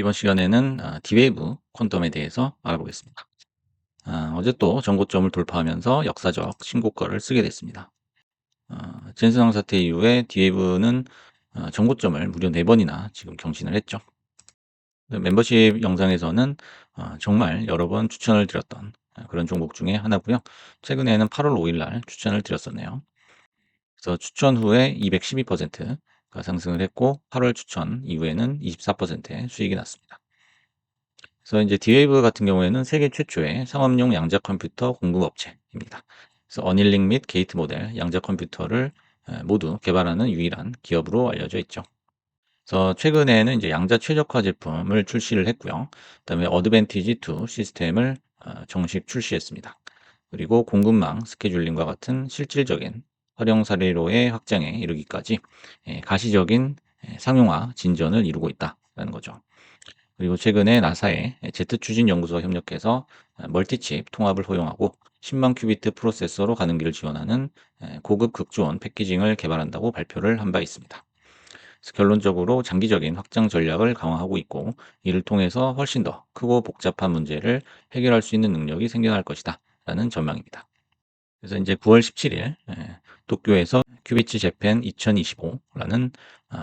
이번 시간에는 D웨이브 퀀텀에 대해서 알아보겠습니다. 어제 또 전고점을 돌파하면서 역사적 신고가를 쓰게 됐습니다. 젠슨왕 사태 이후에 D웨이브는 전고점을 무려 4번이나 지금 경신을 했죠. 멤버십 영상에서는 정말 여러 번 추천을 드렸던 그런 종목 중에 하나고요. 최근에는 8월 5일 날 추천을 드렸었네요. 그래서 추천 후에 212%가 상승을 했고 8월 추천 이후에는 24%의 수익이 났습니다. 그래서 이제 D-Wave 같은 경우에는 세계 최초의 상업용 양자 컴퓨터 공급업체입니다. 그래서 어닐링 및 게이트 모델 양자 컴퓨터를 모두 개발하는 유일한 기업으로 알려져 있죠. 그래서 최근에는 이제 양자 최적화 제품을 출시를 했고요. 그다음에 어드밴티지 2 시스템을 정식 출시했습니다. 그리고 공급망 스케줄링과 같은 실질적인 활용 사례로의 확장에 이르기까지 가시적인 상용화 진전을 이루고 있다는 거죠. 그리고 최근에 나사의 제트 추진 연구소와 협력해서 멀티칩 통합을 허용하고 10만 큐비트 프로세서로 가는 길을 지원하는 고급 극조원 패키징을 개발한다고 발표를 한 바 있습니다. 그래서 결론적으로 장기적인 확장 전략을 강화하고 있고 이를 통해서 훨씬 더 크고 복잡한 문제를 해결할 수 있는 능력이 생겨날 것이다 라는 전망입니다. 그래서 이제 9월 17일 도쿄에서 큐비츠 재팬 2025라는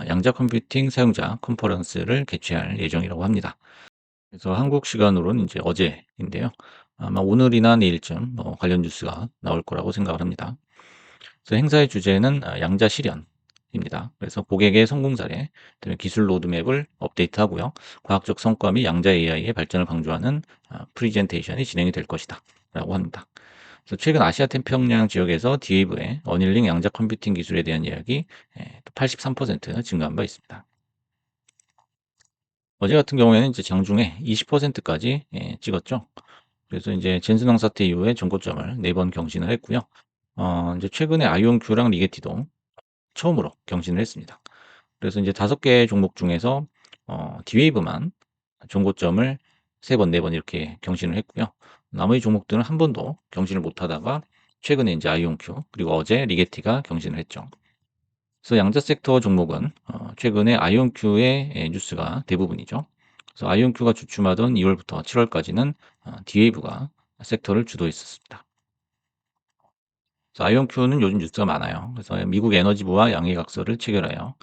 양자 컴퓨팅 사용자 컨퍼런스를 개최할 예정이라고 합니다. 그래서 한국 시간으로는 이제 어제인데요. 아마 오늘이나 내일쯤 관련 뉴스가 나올 거라고 생각을 합니다. 그래서 행사의 주제는 양자 실현입니다. 그래서 고객의 성공 사례, 그다음에 기술 로드맵을 업데이트하고요. 과학적 성과 및 양자 AI의 발전을 강조하는 프리젠테이션이 진행이 될 것이다. 라고 합니다. 그래서 최근 아시아 태평양 지역에서 디웨이브의 어닐링 양자 컴퓨팅 기술에 대한 이야기 83% 증가한 바 있습니다. 어제 같은 경우에는 이제 장중에 20%까지 찍었죠. 그래서 이제 젠슨왕 사태 이후에 전고점을 4번 경신을 했고요. 이제 최근에 아이온큐랑 리게티도 처음으로 경신을 했습니다. 그래서 이제 5개 종목 중에서 D웨이브만 전고점을 3번, 4번 이렇게 경신을 했고요. 나머지 종목들은 한 번도 경신을 못 하다가 최근에 이제 아이온큐 그리고 어제 리게티가 경신을 했죠. 그래서 양자 섹터 종목은 최근에 아이온큐의 뉴스가 대부분이죠. 그래서 아이온큐가 주춤하던 2월부터 7월까지는 D웨이브가 섹터를 주도했었습니다. 그래서 아이온큐는 요즘 뉴스가 많아요. 그래서 미국 에너지부와 양해각서를 체결하여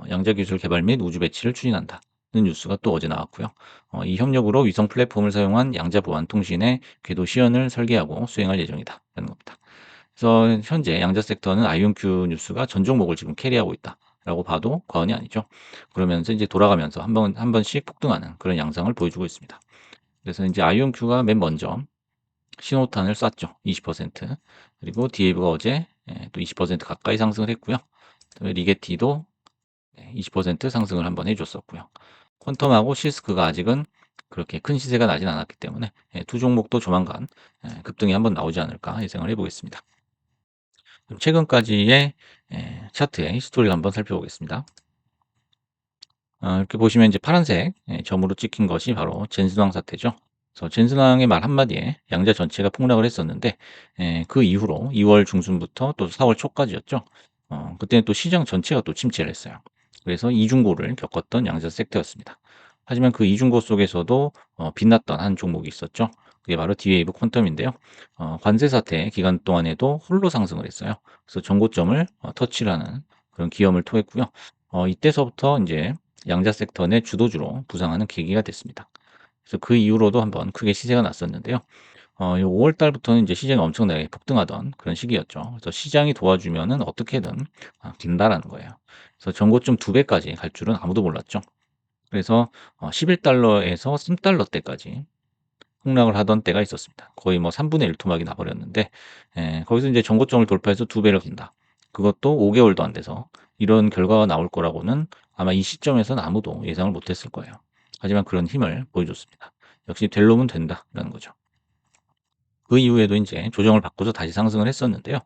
양자 기술 개발 및 우주 배치를 추진한다는 뉴스가 또 어제 나왔고요. 이 협력으로 위성 플랫폼을 사용한 양자 보안 통신의 궤도 시연을 설계하고 수행할 예정이다라는 겁니다. 그래서 현재 양자 섹터는 아이온큐 뉴스가 전 종목을 지금 캐리하고 있다라고 봐도 과언이 아니죠. 그러면서 이제 돌아가면서 한 번씩 폭등하는 그런 양상을 보여주고 있습니다. 그래서 이제 아이온큐가 맨 먼저 신호탄을 쐈죠. 20%. 그리고 디에이브가 어제 또 20% 가까이 상승을 했고요. 그다음에 리게티도 20% 상승을 한번 해줬었고요. 퀀텀하고 시스크가 아직은 그렇게 큰 시세가 나진 않았기 때문에 두 종목도 조만간 급등이 한번 나오지 않을까 예상을 해보겠습니다. 최근까지의 차트의 히스토리를 한번 살펴보겠습니다. 이렇게 보시면 이제 파란색 점으로 찍힌 것이 바로 젠슨왕 사태죠. 그래서 젠슨왕의 말 한마디에 양자 전체가 폭락을 했었는데 그 이후로 2월 중순부터 또 4월 초까지였죠. 그때는 또 시장 전체가 또 침체를 했어요. 그래서 이중고를 겪었던 양자 섹터였습니다. 하지만 그 이중고 속에서도 빛났던 한 종목이 있었죠. 그게 바로 D웨이브 퀀텀인데요. 관세 사태 기간 동안에도 홀로 상승을 했어요. 그래서 전고점을 터치를 하는 그런 기염을 토했고요. 이때서부터 이제 양자 섹터 내 주도주로 부상하는 계기가 됐습니다. 그래서 그 이후로도 한번 크게 시세가 났었는데요. 5월 달부터는 이제 시장이 엄청나게 폭등하던 그런 시기였죠. 그래서 시장이 도와주면은 어떻게든 든다라는 거예요. 그래서 전고점 2배까지 갈 줄은 아무도 몰랐죠. 그래서 11달러에서 3달러대까지 폭락을 하던 때가 있었습니다. 거의 뭐 3분의 1 토막이 나버렸는데 거기서 이제 전고점을 돌파해서 2배를 간다. 그것도 5개월도 안 돼서 이런 결과가 나올 거라고는 아마 이 시점에서는 아무도 예상을 못했을 거예요. 하지만 그런 힘을 보여줬습니다. 역시 될 놈은 된다라는 거죠. 그 이후에도 이제 조정을 받고서 다시 상승을 했었는데요.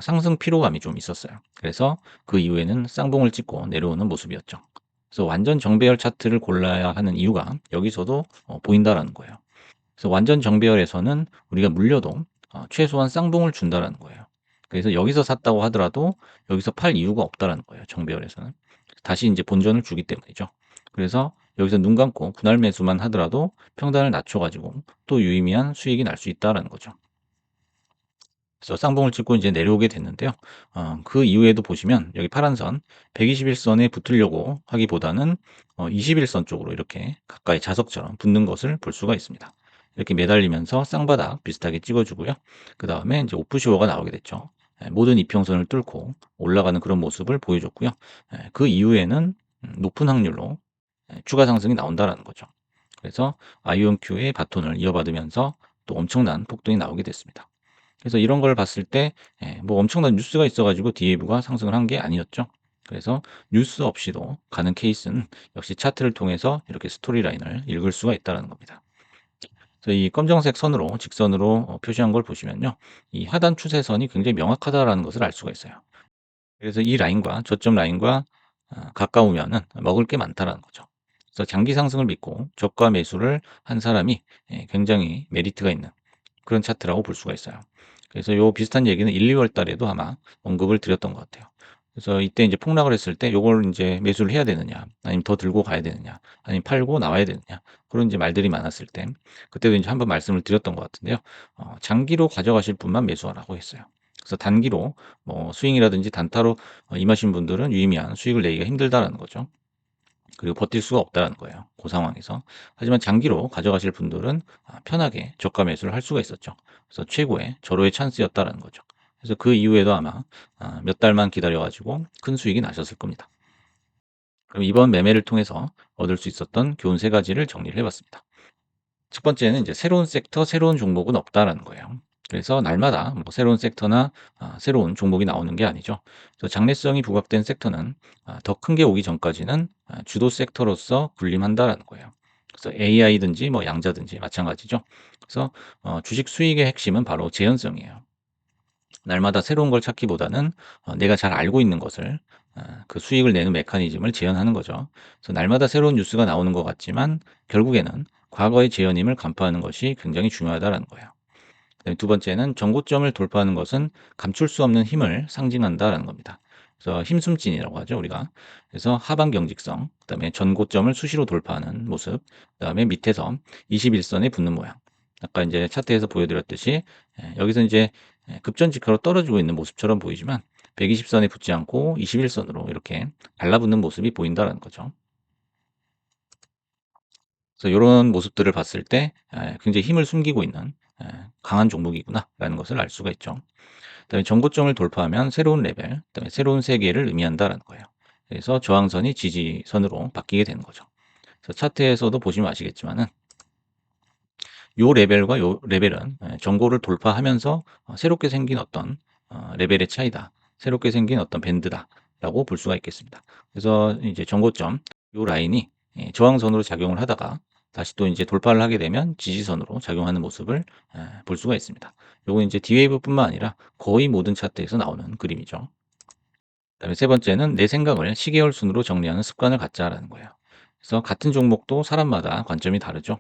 상승 피로감이 좀 있었어요. 그래서 그 이후에는 쌍봉을 찍고 내려오는 모습이었죠. 그래서 완전 정배열 차트를 골라야 하는 이유가 여기서도 보인다라는 거예요. 그래서 완전 정배열에서는 우리가 물려도 최소한 쌍봉을 준다라는 거예요. 그래서 여기서 샀다고 하더라도 여기서 팔 이유가 없다라는 거예요. 정배열에서는. 다시 이제 본전을 주기 때문이죠. 그래서 여기서 눈 감고 분할 매수만 하더라도 평단을 낮춰 가지고 또 유의미한 수익이 날 수 있다라는 거죠. 그래서 쌍봉을 찍고 이제 내려오게 됐는데요. 그 이후에도 보시면 여기 파란 선 121 선에 붙으려고 하기보다는 21선 쪽으로 이렇게 가까이 자석처럼 붙는 것을 볼 수가 있습니다. 이렇게 매달리면서 쌍바닥 비슷하게 찍어 주고요. 그다음에 이제 오프쇼어가 나오게 됐죠. 모든 이평선을 뚫고 올라가는 그런 모습을 보여줬고요. 그 이후에는 높은 확률로 추가 상승이 나온다라는 거죠. 그래서 아이온큐의 바톤을 이어받으면서 또 엄청난 폭등이 나오게 됐습니다. 그래서 이런 걸 봤을 때 뭐 엄청난 뉴스가 있어 가지고 디에이브가 상승을 한 게 아니었죠. 그래서 뉴스 없이도 가는 케이스는 역시 차트를 통해서 이렇게 스토리 라인을 읽을 수가 있다는 겁니다. 그래서 이 검정색 선으로 직선으로 표시한 걸 보시면요. 이 하단 추세선이 굉장히 명확하다라는 것을 알 수가 있어요. 그래서 이 라인과 저점 라인과 가까우면은 먹을 게 많다라는 거죠. 그래서 장기 상승을 믿고 저가 매수를 한 사람이 굉장히 메리트가 있는 그런 차트라고 볼 수가 있어요. 그래서 요 비슷한 얘기는 1-2월 달에도 아마 언급을 드렸던 것 같아요. 그래서 이때 인제 폭락을 했을 때 요걸 인제 매수를 해야 되느냐, 아니면 더 들고 가야 되느냐, 아니면 팔고 나와야 되느냐, 그런 이제 말들이 많았을 때 그때도 인제 한번 말씀을 드렸던 것 같은데요. 장기로 가져가실 분만 매수하라고 했어요. 그래서 단기로 뭐 스윙이라든지 단타로 임하신 분들은 유의미한 수익을 내기가 힘들다라는 거죠. 그리고 버틸 수가 없다라는 거예요, 고 상황에서. 하지만 장기로 가져가실 분들은 편하게 저가 매수를 할 수가 있었죠. 그래서 최고의 절호의 찬스였다라는 거죠. 그래서 그 이후에도 아마 몇 달만 기다려 가지고 큰 수익이 나셨을 겁니다. 그럼 이번 매매를 통해서 얻을 수 있었던 교훈 세 가지를 정리를 해 봤습니다. 첫 번째는 이제 새로운 섹터, 새로운 종목은 없다라는 거예요. 그래서 날마다 뭐 새로운 섹터나 새로운 종목이 나오는 게 아니죠. 그래서 장래성이 부각된 섹터는 더 큰 게 오기 전까지는 주도 섹터로서 군림한다라는 거예요. 그래서 AI든지 뭐 양자든지 마찬가지죠. 그래서 주식 수익의 핵심은 바로 재현성이에요. 날마다 새로운 걸 찾기보다는 내가 잘 알고 있는 것을 그 수익을 내는 메커니즘을 재현하는 거죠. 그래서 날마다 새로운 뉴스가 나오는 것 같지만 결국에는 과거의 재현임을 간파하는 것이 굉장히 중요하다라는 거예요. 그다음에 두 번째는 전고점을 돌파하는 것은 감출 수 없는 힘을 상징한다라는 겁니다. 그래서 힘숨진이라고 하죠, 우리가. 그래서 하방 경직성, 그다음에 전고점을 수시로 돌파하는 모습, 그다음에 밑에서 21 선에 붙는 모양. 아까 인제 차트에서 보여드렸듯이 여기서 인제 급전직하로 떨어지고 있는 모습처럼 보이지만 120 선에 붙지 않고 21 선으로 이렇게 달라붙는 모습이 보인다라는 거죠. 그래서 요런 모습들을 봤을 때 굉장히 힘을 숨기고 있는 '강한 종목이구나.'라는 것을 알 수가 있죠. 그다음에 전고점을 돌파하면 새로운 레벨, 그다음에 새로운 세계를 의미한다라는 거예요. 그래서 저항선이 지지선으로 바뀌게 되는 거죠. 그래서 차트에서도 보시면 아시겠지만은 요 레벨과 요 레벨은 전고를 돌파하면서 새롭게 생긴 어떤 레벨의 차이다. 새롭게 생긴 어떤 밴드다라고 볼 수가 있겠습니다. 그래서 이제 전고점 요 라인이 저항선으로 작용을 하다가 다시 또 인제 돌파를 하게 되면 지지선으로 작용하는 모습을 볼 수가 있습니다. 요건 인제 D웨이브뿐만 아니라 거의 모든 차트에서 나오는 그림이죠. 그다음에 세 번째는 내 생각을 시계열 순으로 정리하는 습관을 갖자라는 거예요. 그래서 같은 종목도 사람마다 관점이 다르죠.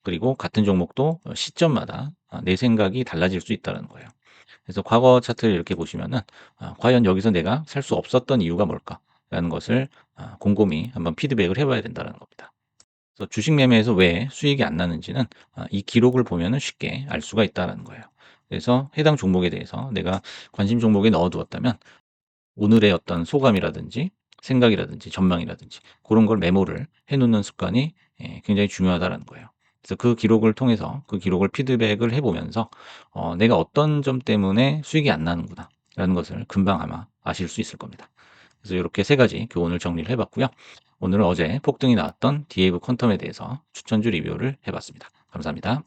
그리고 같은 종목도 시점마다 내 생각이 달라질 수 있다는 거예요. 그래서 과거 차트를 이렇게 보시면은 '과연 여기서 내가 살 수 없었던 이유가 뭘까?'라는 것을 곰곰이 한번 피드백을 해 봐야 된다는 겁니다. 그래서 주식 매매에서 왜 수익이 안 나는지는 이 기록을 보면은 쉽게 알 수가 있다라는 거예요. 그래서 해당 종목에 대해서 내가 관심 종목에 넣어 두었다면 오늘의 어떤 소감이라든지 생각이라든지 전망이라든지 그런 걸 메모를 해 놓는 습관이 굉장히 중요하다라는 거예요. 그래서 그 기록을 통해서 그 기록을 피드백을 해 보면서 '내가 어떤 점 때문에 수익이 안 나는구나.'라는 것을 금방 아마 아실 수 있을 겁니다. 그래서 요렇게 세 가지 교훈을 정리를 해 봤고요. 오늘은 어제 폭등이 나왔던 디에이브 퀀텀에 대해서 추천주 리뷰를 해 봤습니다. 감사합니다.